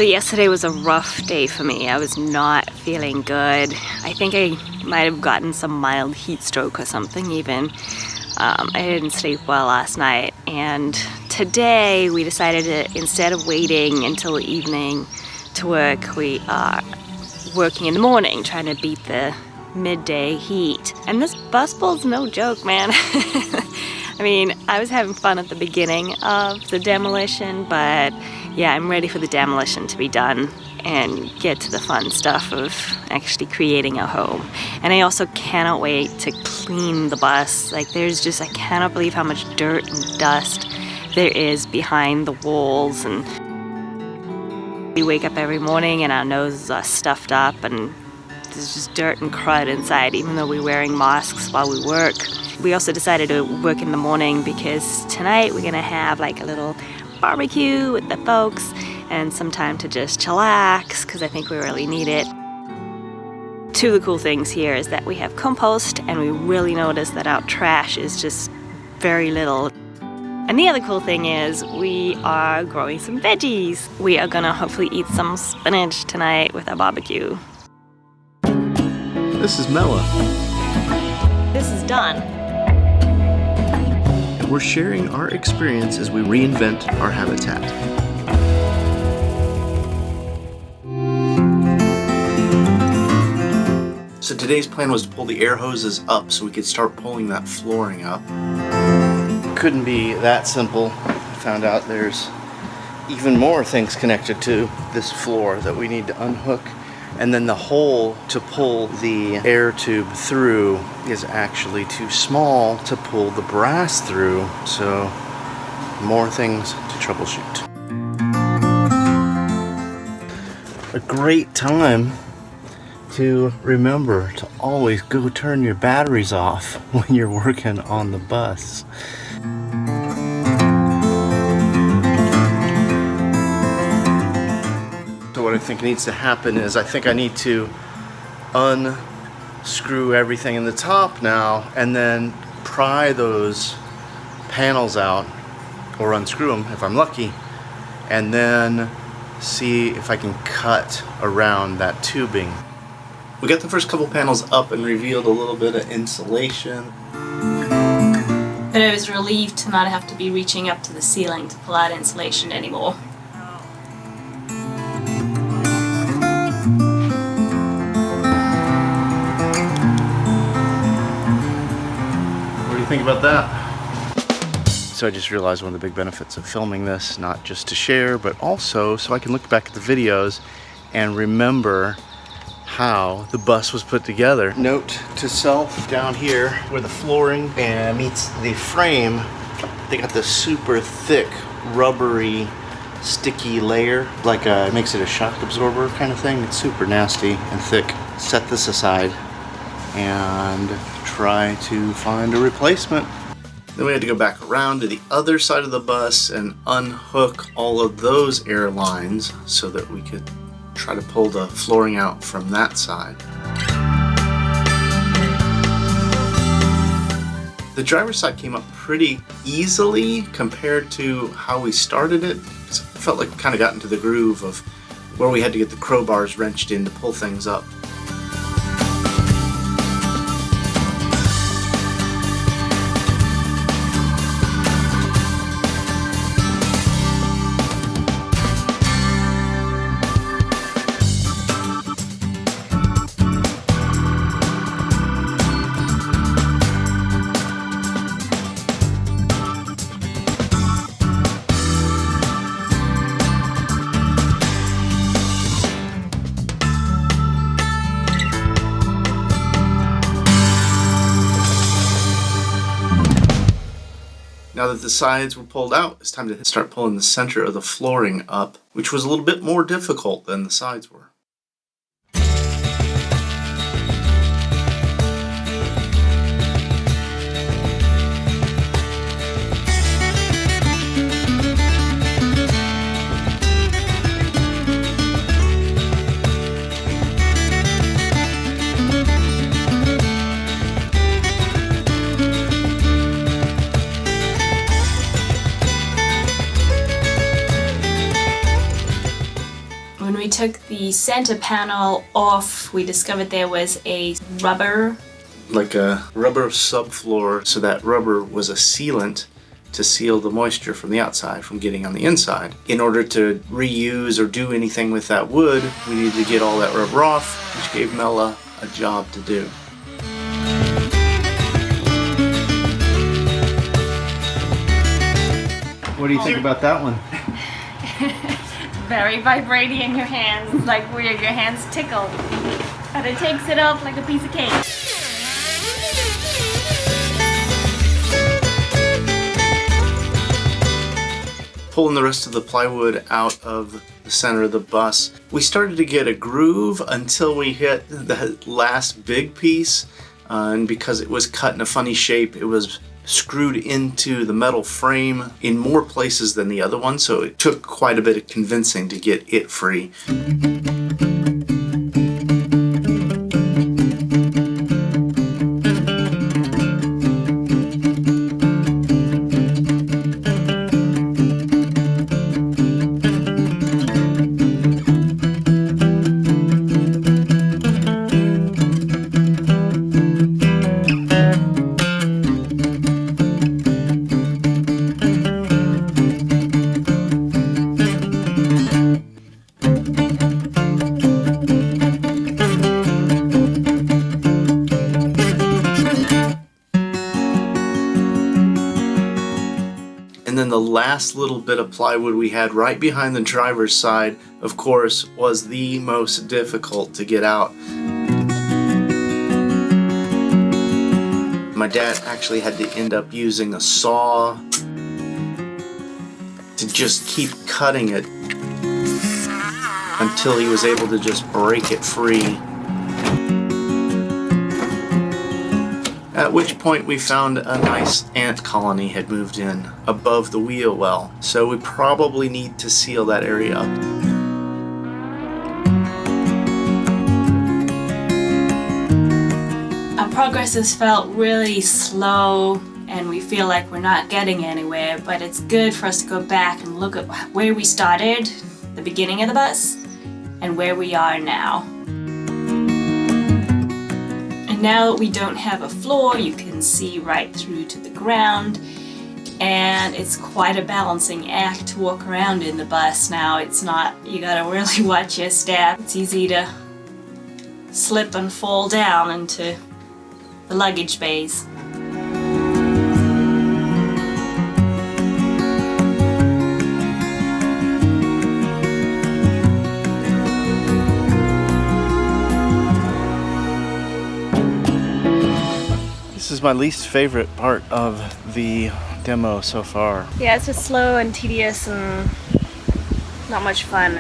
So yesterday was a rough day for me. I was not feeling good. I think I might have gotten some mild heat stroke or something even. I didn't sleep well last night, and today we decided to, instead of waiting until the evening to work, we are working in the morning, trying to beat the midday heat. And this bus pull's no joke, man. I mean, I was having fun at the beginning of the demolition, but yeah, I'm ready for the demolition to be done and get to the fun stuff of actually creating a home. And I also cannot wait to clean the bus. Like, there's just, I cannot believe how much dirt and dust there is behind the walls. And we wake up every morning and our noses are stuffed up and there's just dirt and crud inside, even though we're wearing masks while we work. We also decided to work in the morning because tonight we're gonna have like a little barbecue with the folks and some time to just chillax, because I think we really need it. Two of the cool things here is that we have compost, and we really notice that our trash is just very little. And the other cool thing is we are growing some veggies. We are gonna hopefully eat some spinach tonight with our barbecue. This is Mella. This is Don. We're sharing our experience as we reinvent our habitat. So today's plan was to pull the air hoses up so we could start pulling that flooring up. Couldn't be that simple. I found out there's even more things connected to this floor that we need to unhook. And then the hole to pull the air tube through is actually too small to pull the brass through, so more things to troubleshoot. A great time to remember to always go turn your batteries off when you're working on the bus. What I think needs to happen is I think I need to unscrew everything in the top now and then pry those panels out, or unscrew them if I'm lucky, and then see if I can cut around that tubing. We got the first couple panels up and revealed a little bit of insulation. But I was relieved to not have to be reaching up to the ceiling to pull out insulation anymore. Think about that. So I just realized one of the big benefits of filming this, not just to share, but also so I can look back at the videos and remember how the bus was put together. Note to self, down here where the flooring meets the frame, they got this super thick, rubbery, sticky layer, like it makes it a shock absorber kind of thing. It's super nasty and thick. Set this aside and try to find a replacement. Then we had to go back around to the other side of the bus and unhook all of those air lines so that we could try to pull the flooring out from that side. The driver's side came up pretty easily compared to how we started it. It felt like we kind of got into the groove of where we had to get the crowbars wrenched in to pull things up. Now that the sides were pulled out, it's time to start pulling the center of the flooring up, which was a little bit more difficult than the sides were. When we took the center panel off, we discovered there was a rubber. Like a rubber subfloor, so that rubber was a sealant to seal the moisture from the outside from getting on the inside. In order to reuse or do anything with that wood, we needed to get all that rubber off, which gave Mela a job to do. What do you think about that one? Very vibrating in your hands. It's like where your hands tickle. And it takes it off like a piece of cake. Pulling the rest of the plywood out of the center of the bus, we started to get a groove until we hit the last big piece. And because it was cut in a funny shape, it was screwed into the metal frame in more places than the other one, so it took quite a bit of convincing to get it free. And then the last little bit of plywood we had right behind the driver's side, of course, was the most difficult to get out. My dad actually had to end up using a saw to just keep cutting it until he was able to just break it free. At which point we found a nice ant colony had moved in above the wheel well, so we probably need to seal that area up. Our progress has felt really slow and we feel like we're not getting anywhere, but it's good for us to go back and look at where we started, the beginning of the bus, and where we are now. Now that we don't have a floor, you can see right through to the ground, and it's quite a balancing act to walk around in the bus now. It's not, you gotta really watch your step. It's easy to slip and fall down into the luggage bays. This is my least favorite part of the demo so far. Yeah, it's just slow and tedious and not much fun.